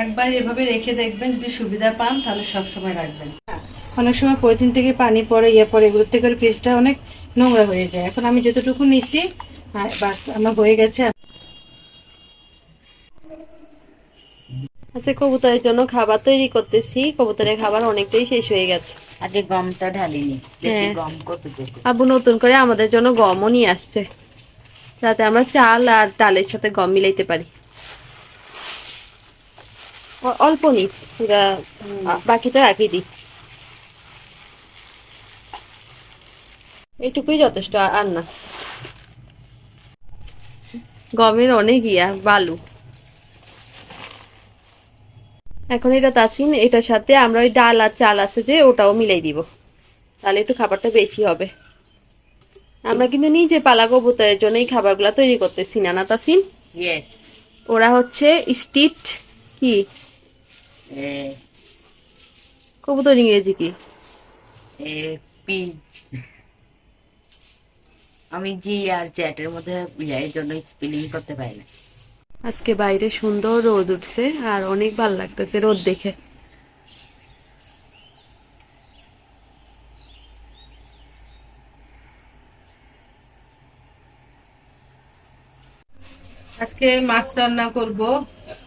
একবার এভাবে রেখে দেখবেন, যদি সুবিধা পান তাহলে সব সময় রাখবেন। অনেক সময় পলিথিন থেকে পানি পড়ে পড়ে, এগুলোর থেকে ফ্রিজটা অনেক নোংরা হয়ে যায়। এখন আমি যতটুকু নিছি বাস আমার হয়ে গেছে। আচ্ছা, কবুতরের জন্য খাবার তৈরি করতেছি। কবুতরের খাবার অনেকটাই শেষ হয়ে গেছে। আগে গমটা ঢালিনি, দেখি হ্যাঁ, গম কতটুকু। আব্বু নতুন করে আমাদের জন্য গমও নিয়ে আসছে, যাতে আমরা চাল আর ডালের সাথে গম মিলাইতে পারি। অল্প নিস, পুরা বাকিটা রাখি দিই। এইটুকুই যথেষ্ট, আর না। গমের অনেক বালু। এখন এটা তাছিন, এটার সাথে আমরা ওই ডাল আর চাল আছে যে ওটাও মিলাই দিব, তাহলে একটু খাবারটা বেশি হবে। আমরা কিন্তু নিজে পালা কবুতরের জন্য এই খাবারগুলা তৈরি করতেছি না, না তাসিন? ইয়েস। ওরা হচ্ছে স্ট্রিট কি কবুতর ইংরেজি কি? পিজ। আমি জি আর চ্যাটের মধ্যে এর জন্য স্পেলিং করতে পারি না। আজকে বাইরে সুন্দর রোদ উঠছে আর অনেক ভালো লাগতেছে রোদ দেখে। আজকে মাছ রান্না করব।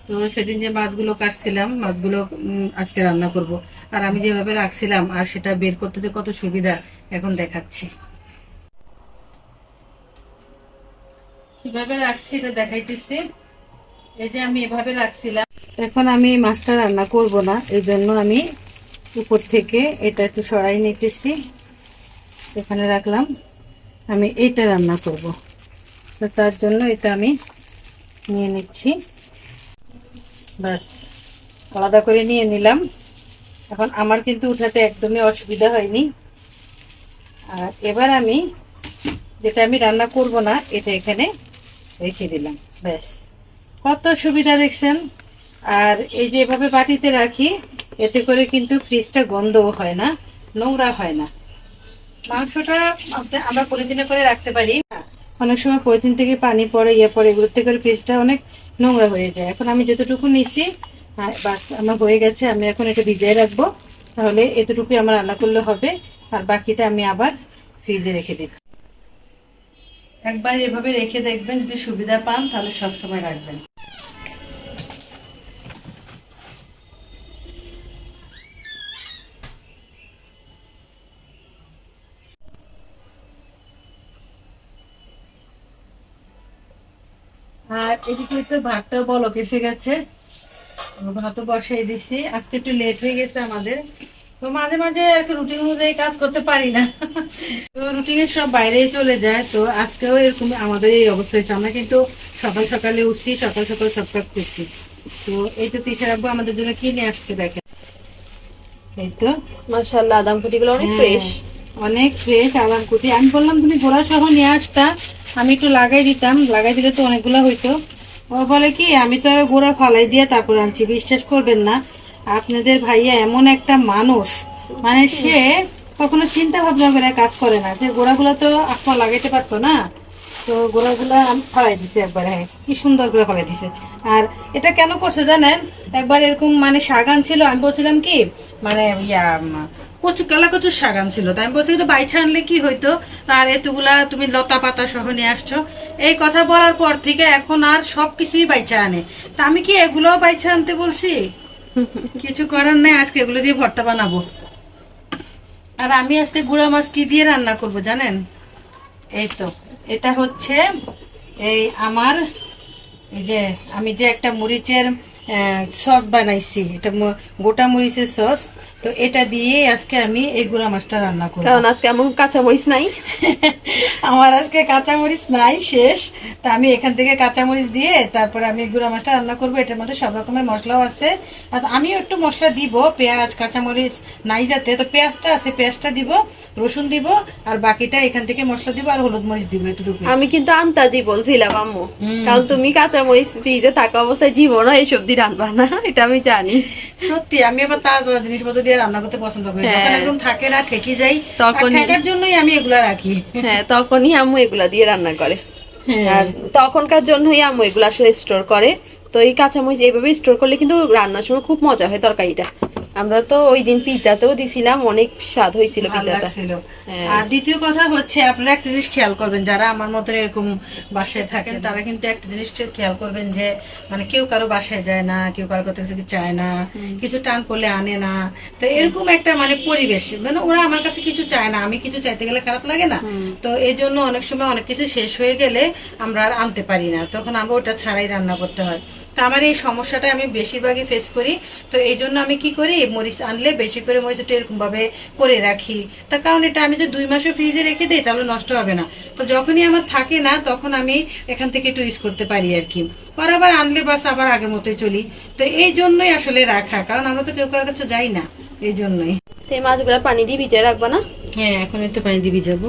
তো সেদিন যে মাছগুলো কাটছিলাম, মাছগুলো আজকে রান্না করব। আর আমি যেভাবে রাখছিলাম আর সেটা বের করতে যে কত সুবিধা এখন দেখাচ্ছি। কিভাবে রাখছি এটা দেখাইতেছি। এই যে আমি এভাবে রাখছিলাম। এখন আমি মাছটা রান্না করব না, এই জন্য আমি উপর থেকে এটা একটু সরাই নিতেছি, এখানে রাখলাম। আমি এটা রান্না করব, তো তার জন্য এটা আমি নিয়ে নিচ্ছি। ব্যাস, আলাদা করে নিয়ে নিলাম। এখন আমার কিন্তু উঠাতে একদমই অসুবিধা হয়নি। আর এবার আমি যেটা আমি রান্না করব না এটা এখানে রেখে দিলাম। ব্যাস, কত সুবিধা দেখছেন। আর এই যে এভাবে বাটিতে রাখি, এতে করে কিন্তু ফ্রিজটা গন্ধও হয় না, নোংরা হয় না। মাংসটা আমরা পলিথিনে করে রাখতে পারি। অনেক সময় পলিথিন থেকে পানি পড়ে পড়ে, এগুলোর থেকে ফ্রিজটা অনেক নোংরা হয়ে যায়। এখন আমি যতটুকু নিছি বাস আমার হয়ে গেছে। আমি এখন এটা ভিজিয়ে রাখবো, তাহলে এতটুকুই আমার রান্না করলে হবে। আর বাকিটা আমি আবার ফ্রিজে রেখে দিচ্ছি। একবার এভাবে রেখে দেখবেন, যদি সুবিধা পান তাহলে সব সময় রাখবেন। আর এদিকে তো ভাতটাও বলক এসে গেছে, ভাতও বসাই দিছি। আজকে একটু লেট হয়ে গেছে আমাদের, তো মাঝে মাঝে আর কি রুটিন অনুযায়ী কাজ করতে পারি না। তো রুটিনের সব বাইরেই চলে যায়। তো আজকেও এরকম আমাদের এই অবস্থা হয়েছে। আমরা কিন্তু সকাল সকালে উঠছি, সকাল সকাল সব কাজ করছি। তো এই তো তিশার আব্বু আমাদের জন্য কি নিয়ে আসছে দেখেন। এই তো মাশাআল্লাহ, আদাম গুলো অনেক ফ্রেশ। অনেক ফ্রেশ আলামকুটি। আমি বললাম তুমি গোড়া সহ নিয়ে আসতা, আমি একটু লাগাই দিতাম, লাগাই দিলে তো অনেকগুলো হইতো। ও বলে কি আমি তো আর গোড়া ফালাই দিয়ে তারপর আনছি। বিশ্বাস করবেন না, আপনাদের ভাইয়া এমন একটা মানুষ, মানে সে কখনো চিন্তা ভাবনা করে কাজ করে না, যে গোড়াগুলো তো আপনার লাগাইতে পারতো না। তো গোড়াগুলা আমি ফালাই দিছে একবার। হ্যাঁ, কি সুন্দর করে ফালাই দিছে। আর এটা কেন করছে জানেন? একবার এরকম মানে শাক আনছিল, আমি বলছিলাম কি মানে কচু, কালা কচুর শাক আনছিল, তাই আমি বলছি এটা বাইছা আনলে কি হইতো, আর এতগুলা তুমি লতা পাতা সহ নিয়ে আসছো। এই কথা বলার পর থেকে এখন আর সবকিছুই বাইছা আনে। তা আমি কি এগুলোও বাইছা আনতে বলছি? কিছু করার নেই, আজকে এগুলো দিয়ে ভর্তা বানাবো। আর আমি আজকে গুঁড়া মাছ কি দিয়ে রান্না করব জানেন? এই তো এটা হচ্ছে এই আমার, এই যে আমি যে একটা মরিচের সস বানাইছি, এটা গোটা মরিচের সস। তো এটা দিয়ে আজকে আমি এই গুঁড়া মাছটা রান্না করব। কারণ আজকে এমন কাঁচামরিচ নাই। আমার আজকে কাঁচামরিচ নাই, শেষ। তা আমি এখান থেকে কাঁচামরিচ দিয়ে তারপরে আমি গুঁড়া মাছটা রান্না করব। এটার মধ্যে সব রকমের মশলাও আছে। আর আমিও একটু মশলা দিব, পেঁয়াজ কাঁচামরিচ নাই যাতে, তো পেঁয়াজটা আছে, পেঁয়াজটা দিব, রসুন দিব, আর বাকিটা এখান থেকে মশলা দিব, আর হলুদ মরিচ দিব, এটুকু। আমি কিন্তু আন্তাজি বলছিলাম আম্মু, কারণ তুমি কাঁচামরিচ ফ্রিজে থাকা অবস্থায় জীবনও এই সবজি রান্না না, এটা আমি জানি। সত্যি আমি আবার তাজা জিনিসপত্র দিয়ে রান্না করতে পছন্দ করি। যখন একদম থাকে না, ঠেকে যাই, তখন থাকার জন্যই আমি এগুলা রাখি। হ্যাঁ, তখনই আম্মু এগুলা দিয়ে রান্না করে। হ্যাঁ। আর তখনকার জন্যই আম্মু এগুলা আসলে স্টোর করে, তো এই কাঁচামরিচ এইভাবে স্টোর করলে কিন্তু রান্নার সময় খুব মজা হয় তরকারিটা। আমরা তো ওই দিন পিৎজাতেও দিছিলাম, অনেক স্বাদ হয়েছিল ভালো পিৎজাটা। লাগছিল। আর দ্বিতীয় কথা হচ্ছে আপনারা একটা জিনিস খেয়াল করবেন, যারা আমার মতো এরকম বাসায় থাকেন তারা কিন্তু একটা জিনিস খেয়াল করবেন যে মানে কেউ কারো বাসায় যায় না, কেউ কারো কাছে কিছু চায় না, কিছু টান করলে আনে না। তো এরকম একটা মানে পরিবেশ, মানে ওরা আমার কাছে কিছু চায় না, আমি কিছু চাইতে গেলে খারাপ লাগে না। তো এই জন্য অনেক সময় অনেক কিছু শেষ হয়ে গেলে আমরা আর আনতে পারি না, তখন আমরা ওটা ছাড়াই রান্না করতে হয়। তো আমার এই সমস্যাটা আমি বেশিরভাগই ফেস করি। তো এই জন্য আমি কি করি, মরিচ আনলে বেশি করে মরিচটা এরকম ভাবে করে রাখি। তার কারণ এটা আমি যদি 2 মাসও ফ্রিজে রেখে দিই তাহলে নষ্ট হবে না। তো যখনই আমার থাকে না তখন আমি এখান থেকে একটু ইউজ করতে পারি আর কি। পর আবার আনলে বাস আবার আগের মতোই চলি। তো এই জন্যই আসলে রাখা, কারণ আমরা তো কেউ কারোর কাছে যাই না, এই জন্যই। তো এই মাছগুলো পানি দিয়ে ভিজিয়ে রাখবা না? হ্যাঁ, এখন একটু পানি দিবি যাবো।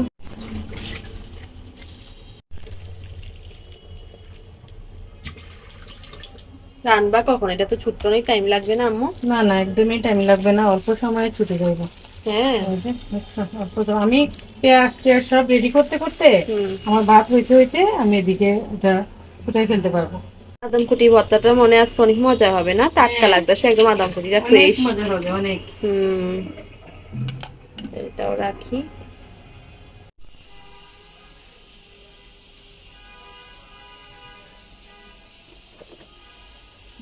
রান্না কখন? এটা তো ছুটতে অনেক টাইম লাগবে না আম্মু? না না, একদমই টাইম লাগবে না, অল্প সময়ে ছুটে যাবো। হ্যাঁ। আমি পেঁয়াজ টেয়াজ সব রেডি করতে করতে আমার ভাত হইতে হইতে আমি এদিকে এটা ফুটাই ফেলতে পারবো। আদমকুটি ভর্তাটা মনে আজকে অনেক মজা হবে না? টাটকা লাগতেছে একদম, আদমকুটিটা অনেক ফ্রেশ। মজা হবে, অনেক। এটাও রাখি।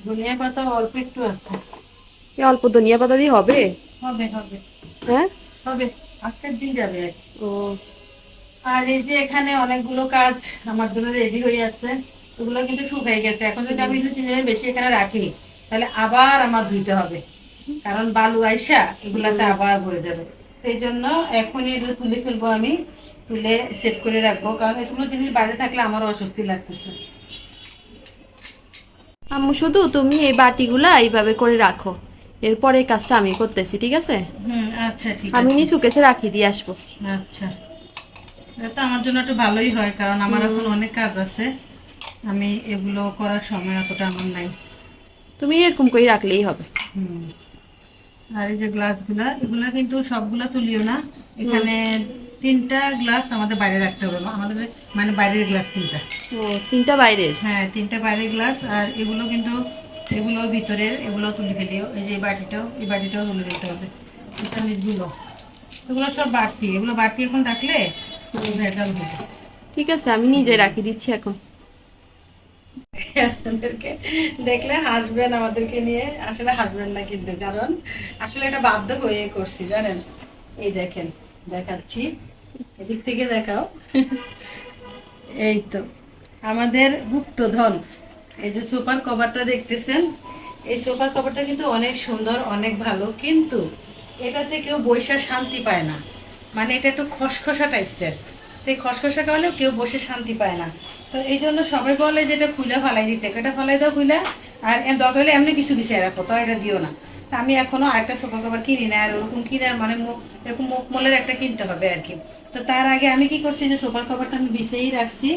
ধনিয়া পাতা অল্প একটু আছে। এই অল্প ধনিয়া পাতা দিয়ে হবে? হবে হবে হ্যাঁ হবে, আজকের দিন যাবে। ও, আর এই যে এখানে অনেকগুলো কাজ আমার জন্য রেডি হয়ে আছে, ওগুলো কিন্তু শুকিয়ে গেছে। এখন যদি আমি 2-3 দিনের বেশি এখানে রাখি তাহলে আবার আমার ধুইতে হবে, কারণ বালু আইসা এগুলাতে আবার ভরে যাবে। সেই জন্য এখনই এগুলো তুলে ফেলবো, আমি তুলে সেট করে রাখবো, কারণ এগুলো জিনিস বাইরে থাকলে আমারও অস্বস্তি লাগতেছে। আম্মু শুধু তুমি এই বাটিগুলা এইভাবে করে রাখো, এরপর এই কাজটা আমি করতেছি, ঠিক আছে? আচ্ছা ঠিক আমি আছে। নিচু কেছে রাখি দিয়ে আসবো। আচ্ছা, এটা তো আমার জন্য একটু ভালোই হয়, কারণ আমার এখন অনেক কাজ আছে, আমি এগুলো করার সময় অতটা আমার নাই। তুমি এরকম করে রাখলেই হবে। আর এই যে গ্লাসগুলা, এগুলা কিন্তু সবগুলা তুলিও না, এখানে 3টা গ্লাস আমাদের বাইরে রাখতে হবে, আমাদের মানে বাইরের গ্লাস 3টা। ও, 3টা বাইরের? হ্যাঁ, 3টা বাইরের গ্লাস। আর এগুলো কিন্তু এগুলো ভিতরের, এগুলো তুলে ফেলিও। এই যে এই বাটিটাও তুলে ফেলতে হবে। চামচগুলো এগুলো সব বাড়তি, এগুলো বাড়তি এখন রাখলে ভেজাল হবে। ঠিক আছে, আমি নিজে রাখি দিচ্ছি এখন। আপনাদেরকে দেখলে হাসবেন আমাদেরকে নিয়ে, আসলে হাসবেন না কিন্তু, কারণ আসলে এটা বাধ্য হয়ে করছি জানেন। এই দেখেন, দেখাচ্ছি, এদিক থেকে দেখাও। এই তো আমাদের গুপ্তধন, এই যে সোফার কভারটা দেখতেছেন, এই সোফার কভারটা কিন্তু অনেক সুন্দর, অনেক ভালো, কিন্তু এটাতে কেউ বসে শান্তি পায় না, মানে এটা একটু খসখসা টাইপসের। এই খসখসা কারণে কেউ বসে শান্তি পায় না। তো এই জন্য সবাই বলে যে এটা খুলে ফালাই দিতে, এটা ফালাই দাও খুলে, আর দরকার হলে এমনি কিছু বিছিয়ে রাখো, তো এটা দিও না। তা আমি এখনো আরেকটা সোফা কভার কিনি না, আর ওরকম কিনে মানে এরকম মুখমলের একটা কিনতে হবে আর কি। তো তার আগে আমি কি করছি, যে সোফার কভারটা আমি বিছিয়েই রাখছি,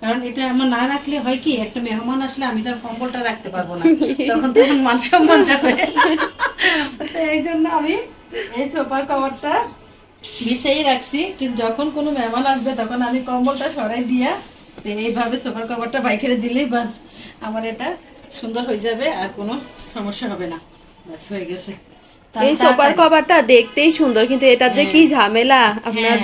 কারণ এটা আমার না রাখলে হয় কি, একটা মেহমান আসলে আমি তার কম্বলটা রাখতে পারবো না, তখন তো আমার মান সম্মান যাবে। তো এই জন্য আমি এই সোফার কভারটা বিছিয়েই রাখছি, কিন্তু যখন কোনো মেহমান আসবে তখন আমি কম্বলটা সরাই দিয়া এইভাবে সোফার কভারটা বাইকেরে দিলেই বাস আমার এটা সুন্দর হয়ে যাবে, আর কোনো সমস্যা হবে না, বাস হয়ে গেছে। এই সোফার কভারটা দেখতেই সুন্দর, কিন্তু এটা যে কি ঝামেলা, আপনারা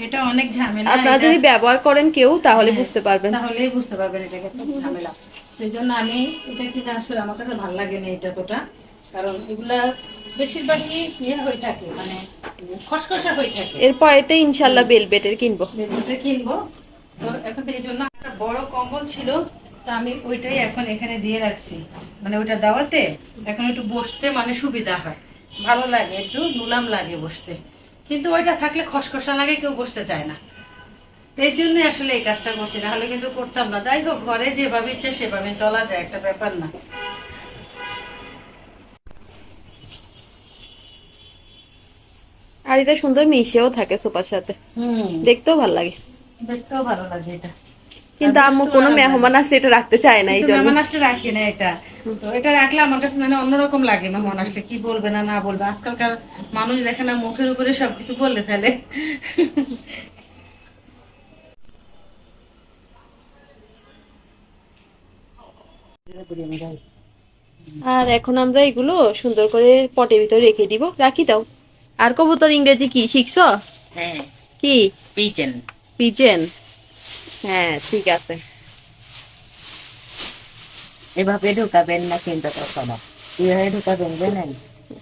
এটা অনেক ঝামেলা। আপনারা যদি ব্যবহার করেন কেউ তাহলে বুঝতে পারবেন, তাহলেই বুঝতে পারবেন এটা কত ঝামেলা। সেই জন্য আমি এটা কিনে আসলে আমার কাছে ভালো লাগে না এটা তোটা, কারণ এগুলা বেশিরভাগই ইয়ে হয়ে থাকে, মানে খসখসা হয়ে থাকে। এরপর এটা ইনশাল্লাহ বেলভেটের কিনবো। বেলভেটের কিনবো। তো এখন এই জন্য একটা বড় কম্বল ছিল, তা আমি ওইটাই এখন এখানে দিয়ে রাখছি, মানে ওইটা দেওয়াতে এখন একটু বসতে মানে সুবিধা হয়, ভালো লাগে, একটু নুলাম লাগে বসতে। কিন্তু ওইটা থাকলে খসখসা লাগে, কেউ বসতে চায় না, এই জন্যই আসলে এই কাজটা করছি, না হলে কিন্তু করতাম না। যাই হোক, ঘরে যেভাবে ইচ্ছে সেভাবে চলা যায়, একটা ব্যাপার না। আর এটা সুন্দর মিশেও থাকে সোফার সাথে, দেখতেও ভালো লাগে। দেখতেও ভালো লাগে এটা, কিন্তু আম্মু কোনো মেহমান আসলে এটা রাখতে চায় না, এই জন্য মেহমান আসলে রাখি না এটা। তো এটা রাখলে আমার কাছে মানে অন্যরকম লাগে, মেহমান আসলে কি বলবে না না বলবে। আজকালকার মানুষ দেখে না, মুখের উপরে সবকিছু বললে ফেলে। আর এখন আমরা এগুলো সুন্দর করে পটের ভিতরে রেখে দিব, রাখি দাও। আর কবুতর ইংরেজি কি শিখছো? হ্যাঁ, কি? পিচেন। পিজেন। হ্যাঁ ঠিক আছে। এভাবে ঢুকাবেন না কিন্তু কখনো, কিভাবে ঢুকাবেন জানেন?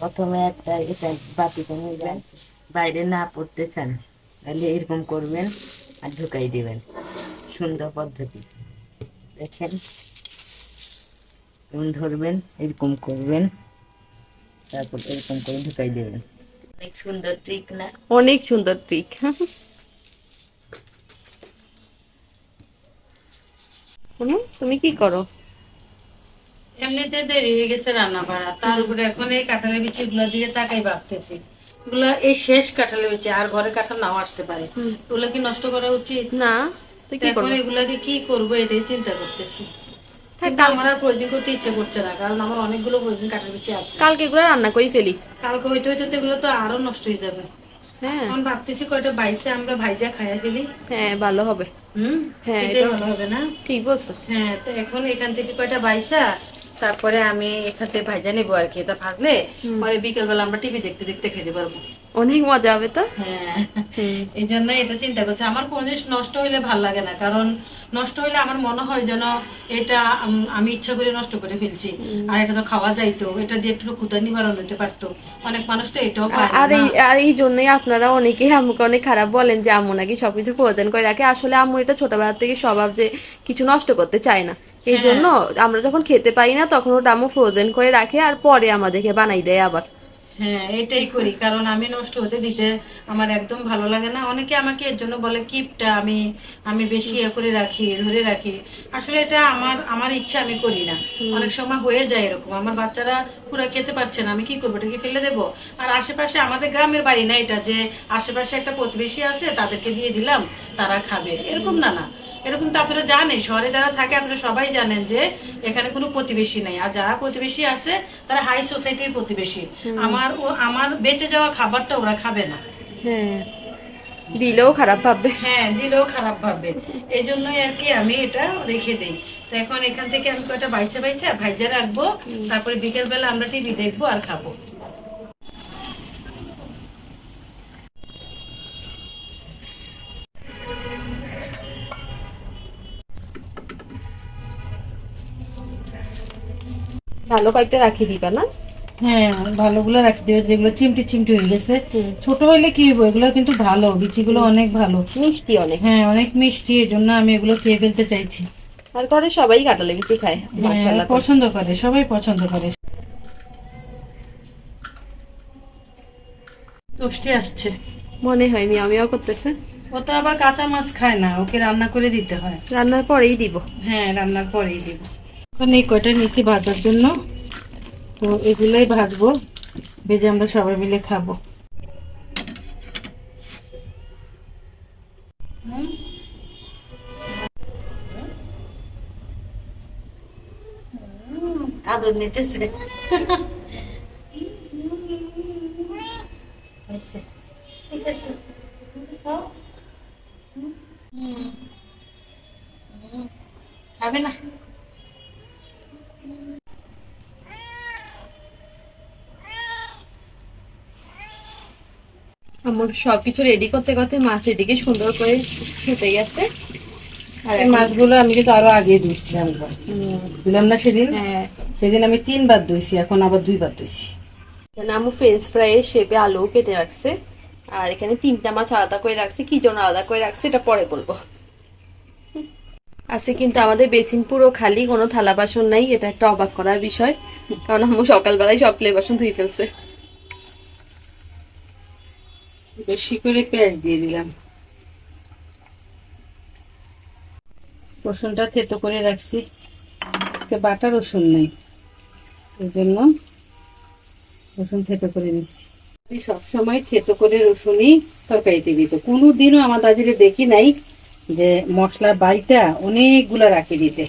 প্রথমে একটা এটা বাতিতে নিবেন, বাইরে না পড়তে চান তাহলে এরকম করবেন আর ঢুকাই দিবেন। সুন্দর পদ্ধতি, দেখেন। এরকম ধরবেন, এরকম করবেন, তারপর এরকম করে ঢুকাই দিবেন। অনেক সুন্দর ট্রিক না? অনেক সুন্দর ট্রিক। তুমি কি করো? এমনিতে দেরি হয়ে গেছে রান্না বাড়া, তার উপরে এখন এই কাঁঠালের বিচি গুলা দিয়ে তাকাই ভাবতেছি, এগুলা এই শেষ কাঁঠালের বিচি, আর ঘরে কাঁঠাল নাও আসতে পারে, এগুলা কি নষ্ট করা উচিত? না তো কি এখন করবো? এগুলাকে কি করবো এটাই চিন্তা করতেছি। থাক, কিন্তু আমার আর প্রয়োজন করতে ইচ্ছে করছে না, কারণ আমার অনেকগুলো প্রয়োজন কাঁঠালের বিচি আছে। কালকে এগুলো রান্না করে ফেলি। কালকে হইতে হইতে তো এগুলো তো আরো নষ্ট হয়ে যাবে। হ্যাঁ এখন ভাবতেছি কয়টা বাইসে আমরা ভাইজা খাইয়া ফেলি। হ্যাঁ ভালো হবে। হ্যাঁ, সেটাই এটা- ভালো হবে না? ঠিক বলছো। হ্যাঁ, তো এখন এখান থেকে কয়টা বাইসা তারপরে আমি এখান থেকে ভাইজা নেবো আর কি, তা ভাজলে পরে বিকেল বেলা আমরা টিভি দেখতে দেখতে খেতে পারবো। অনেক মজা হবে তো। হ্যাঁ, এই জন্য এটা চিন্তা করছি। আমার কোন জিনিস নষ্ট হইলে ভাল লাগে না, কারণ নষ্ট হইলে আমার মনে হয় যেন এটা আমি ইচ্ছা করে নষ্ট করে ফেলছি, আর এটা তো খাওয়া যাইতো, এটা দিয়ে একটু ক্ষুধা নিবারণ হতে পারতো। অনেক মানুষ তো এটাও পায় আর না। এই জন্যই আপনারা অনেকেই আম্মুকে অনেক খারাপ বলেন যে আম্মু নাকি সবকিছু ফ্রোজেন করে রাখে। আসলে আম্মু এটা ছোটবেলা থেকে স্বভাব যে কিছু নষ্ট করতে চায় না। এই জন্য আমরা যখন খেতে পারি না তখন ওটা আম্মু ফ্রোজেন করে রাখে আর পরে আমাদেরকে বানাই দেয় আবার। হ্যাঁ, এটাই করি, কারণ আমি নষ্ট হতে দিতে আমার একদম ভালো লাগে না। অনেকে আমাকে এর জন্য বলে কিপটা, আমি আমি বেশি ইয়ে করে রাখি, ধরে রাখি। আসলে এটা আমার আমার ইচ্ছা, আমি করি না। অনেক সময় হয়ে যায় এরকম, আমার বাচ্চারা পুরো খেতে পারছে না, আমি কি করবো, এটাকে ফেলে দেবো? আর আশেপাশে আমাদের গ্রামের বাড়ি না এটা, যে আশেপাশে একটা প্রতিবেশী আছে তাদেরকে দিয়ে দিলাম তারা খাবে, এরকম না। না, এরকম তো আপনারা জানেন, শহরে যারা থাকে আপনারা সবাই জানেন যে এখানে কোনো প্রতিবেশী নেই, আর যারা প্রতিবেশী আছে তারা হাই সোসাইটির প্রতিবেশী। আমার বেঁচে যাওয়া খাবারটা ওরা খাবে না। হ্যাঁ, দিলেও খারাপ ভাববে। হ্যাঁ, দিলেও খারাপ ভাববে। এই জন্যই আর কি আমি এটা রেখে দেই। তো এখন এখান থেকে আমি কয়টা বাইচা বাইচা ভাইজা রাখবো, তারপরে বিকেল বেলা আমরা টিভি দেখবো আর খাবো। ভালো কয়েকটা রাখি দিবা না? হ্যাঁ, ভালোগুলো রাখি দিও, যেগুলো চিমটি চিমটি হয়ে গেছে। ছোট হইলে কি হইব, এগুলো কিন্তু ভালো, বিচিগুলো অনেক ভালো, মিষ্টি অনেক। হ্যাঁ অনেক মিষ্টি, এই জন্য আমি এগুলো খেয়ে ফেলতে চাইছি। আর ঘরে সবাই কাঁঠালের বিচি খায়, হ্যাঁ, মাশাআল্লাহ। পছন্দ করে, সবাই পছন্দ করে। তোষ্টি আসছে মনে হয় মিয়াও মিয়াও করতেছে। ও তো আবার কাঁচা মাছ খায় না, ওকে রান্না করে দিতে হয়। রান্নার পরেই দিব। হ্যাঁ, রান্নার পরেই দিব। এখন এই কয়টা নিচে ভাজার জন্য, তো এগুলোই ভাজবো, ভেজে আমরা সবাই মিলে খাবো। আদর নিতেছে। হয়েছে, ঠিক আছে, খাও। খাবে না? আমার সবকিছু রেডি করতে করতে মাছের দিকে সুন্দর করে ফুটে গেছে। আর এই মাছগুলো আমি কিন্তু আরো আগে ধুইছিলাম, দিলাম না সেদিন? হ্যাঁ, সেদিন আমি 3 বার ধুইছি, এখন আবার 2 বার ধুইছি। আমু ফ্রেঞ্চ ফ্রাইয়ের শেপে আলু কেটে রাখছে। আর এখানে 3টা মাছ আলাদা করে রাখছে, কি জন্য আলাদা করে রাখছে এটা পরে বলবো। আছে কিন্তু আমাদের বেসিন পুরো খালি, কোনো থালা বাসন নাই। এটা একটা অবাক করার বিষয়, কারণ আমু সকালবেলায় সব প্লে বাসন ধুয়ে ফেলছে। বেশি করে পেঁয়াজ দিয়ে দিলাম। রসুনটা থেতো করে রাখছি, আজকে বাটা রসুন নেই, এই জন্য রসুন থেতো করে নিচ্ছি। সবসময় থেতো করে রসুনই তরকারিতে দিত, কোনোদিনও আমার দাদিরে দেখি নাই যে মশলা বাইটা অনেকগুলা রাখি দিতে।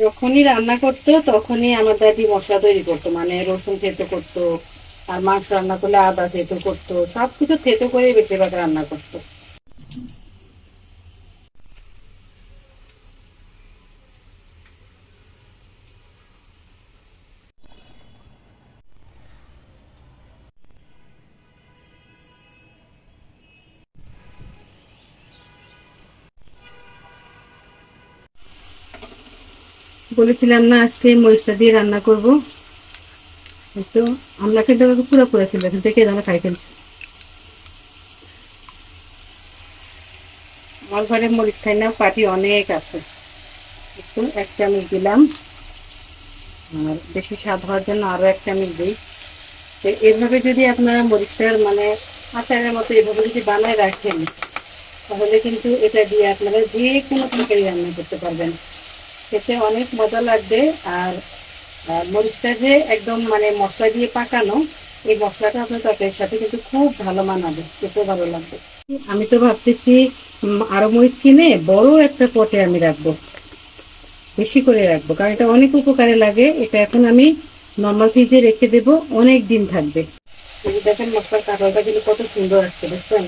যখনই রান্না করতো তখনই আমার দাদি মশলা তৈরি করতো, মানে রসুন থেতো করতো, আর মাছ রান্না করলে আদা থেতো করতো, সবকিছু থেতো করে বেশিরভাগ রান্না করতো। বলেছিলাম না আজকে মরিচটা দিয়ে রান্না করব, তো আমরা কিন্তু পুরো পুরো ছিল, এখান থেকে আমরা খাই ফেলছি। আমার ঘরে মরিচ খাই না, পাটি অনেক আছে, একটু 1 চামচ দিলাম, আর বেশি স্বাদ হওয়ার জন্য আরো 1 চামচ দিই। তো এইভাবে যদি আপনারা মরিচটার মানে আচারের মতো এভাবে যদি বানায় রাখেন, তাহলে কিন্তু এটা দিয়ে আপনারা যে কোনো তরকারি রান্না করতে পারবেন, খেতে অনেক মজা লাগবে। আর মরিচটা যে একদম মানে মশলা দিয়ে পাকানো, এই মশলাটা আপনার তরকারির সাথে কিন্তু খুব ভালো মানাবে, খেতে ভালো লাগবে। আমি তো ভাবতেছি আরো মরিচ কিনে বড় একটা পটে আমি রাখবো, বেশি করে রাখবো, কারণ এটা অনেক উপকারে লাগে। এটা এখন আমি নর্মাল ফ্রিজে রেখে দেবো, অনেক দিন থাকবে। দেখেন মশলার কাঁঠালটা কিন্তু কত সুন্দর আসছে, বুঝছেন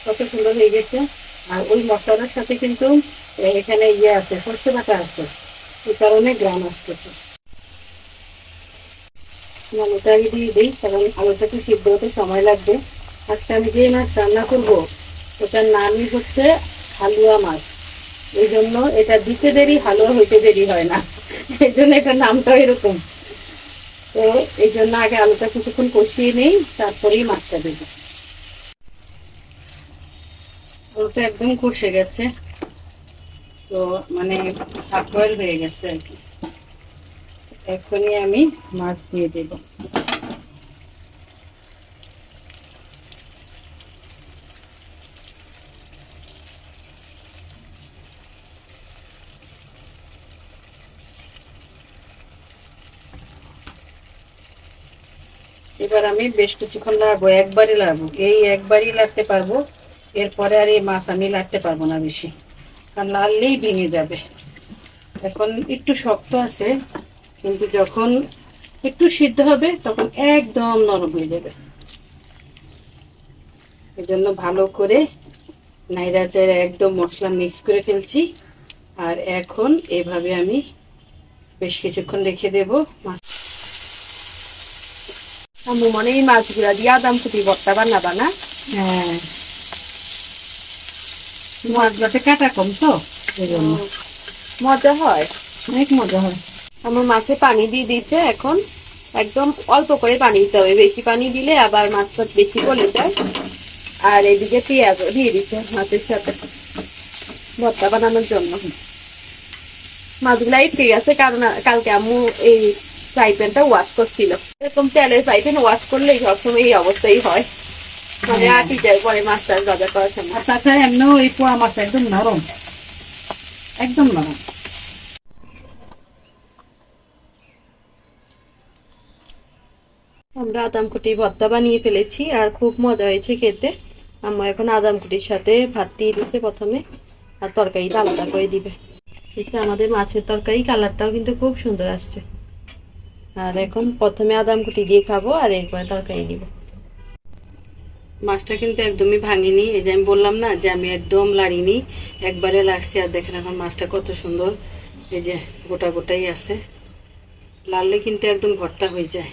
কত সুন্দর হয়ে গেছে। আর ওই মশলাটার সাথে কিন্তু এখানে ইয়ে আছে, সর্ষে বাটা আছে, এই কারণে গ্রাম আসতেছে। আলুটা আগে দিয়ে দিই, কারণ আলুটাকে সিদ্ধ হতে সময় লাগবে। আজকে আমি যে মাছ রান্না করবো ওটার নামই হচ্ছে হালুয়া মাছ, এই জন্য এটা দিতে দেরি হালুয়া হইতে দেরি হয় না, এই জন্য এটার নামটা এরকম। তো এই জন্য আগে আলুটা কিছুক্ষণ কষিয়ে নেই, তারপরেই মাছটা দেবো। আলুটা একদম কষে গেছে, তো মানে হাফ বয়েল হয়ে গেছে আর কি। এখনই আমি মাছ দিয়ে দেব। এবার আমি বেশ কিছুক্ষণ লাড়বো, একবারই লাড়বো, এই একবারই লাড়তে পারবো, এরপরে আর এই মাছ আমি লাড়তে পারবো না বেশি, কারণ লাড়লেই ভেঙে যাবে। এখন একটু শক্ত আছে, কিন্তু যখন একটু সিদ্ধ হবে তখন একদম নরম হয়ে যাবে। এজন্য ভালো করে নাইড়া চাইড়া একদম মশলা মিক্স করে ফেলছি। আর এখন এভাবে আমি বেশ কিছুক্ষণ রেখে দেবো। মাছ আম্মু মনে এই মাছগুলা দিয়ে আদাম কুটি ভর্তা বানাবা না? হ্যাঁ, মাছগুলোতে কাটা কম তো এই জন্য মজা হয়, অনেক মজা হয়। আমার মাছে পানি দিয়ে দিচ্ছে, এখন একদম অল্প করে পানি দিতে হবে, বেশি পানি দিলে আবার মাছটা বেশি গলে যায়। আর এদিকে পেঁয়াজ দিয়ে দিচ্ছে মাছের সাথে ভর্তা বানানোর জন্য। মাছগুলা ঠিক আছে, কারণ কালকে আম্মু এই ফ্রাই প্যানটা ওয়াশ করছিল, এরকম তেলের ফ্রাই প্যান ওয়াশ করলে সবসময় এই অবস্থাই হয়, মানে আটি যায় পরে মাছ টাছ ভাজা করার সময়। আর তাছাড়া এমনি ওই পোয়া মাছ একদম নরম, একদম নরম। আমরা আদামকুটি ভর্তা বানিয়ে ফেলেছি, আর খুব মজা হয়েছে খেতে। আম্মা এখন আদামকুটির সাথে ভাত দিয়ে দিচ্ছে প্রথমে, আর তরকারিটা আলাদা করে দিবে। কিন্তু আমাদের মাছের তরকারি কালারটাও কিন্তু খুব সুন্দর আসছে। আর এখন প্রথমে আদামকুটি দিয়ে খাবো, আর এরপরে তরকারি দিব। মাছটা কিন্তু একদমই ভাঙিনি, এই যে আমি বললাম না যে আমি একদম লাড়িনি, একবারে লাড়ছি। আর দেখেন এখন মাছটা কত সুন্দর, এই যে গোটা গোটাই আছে, লাড়লে কিন্তু একদম ভর্তা হয়ে যায়।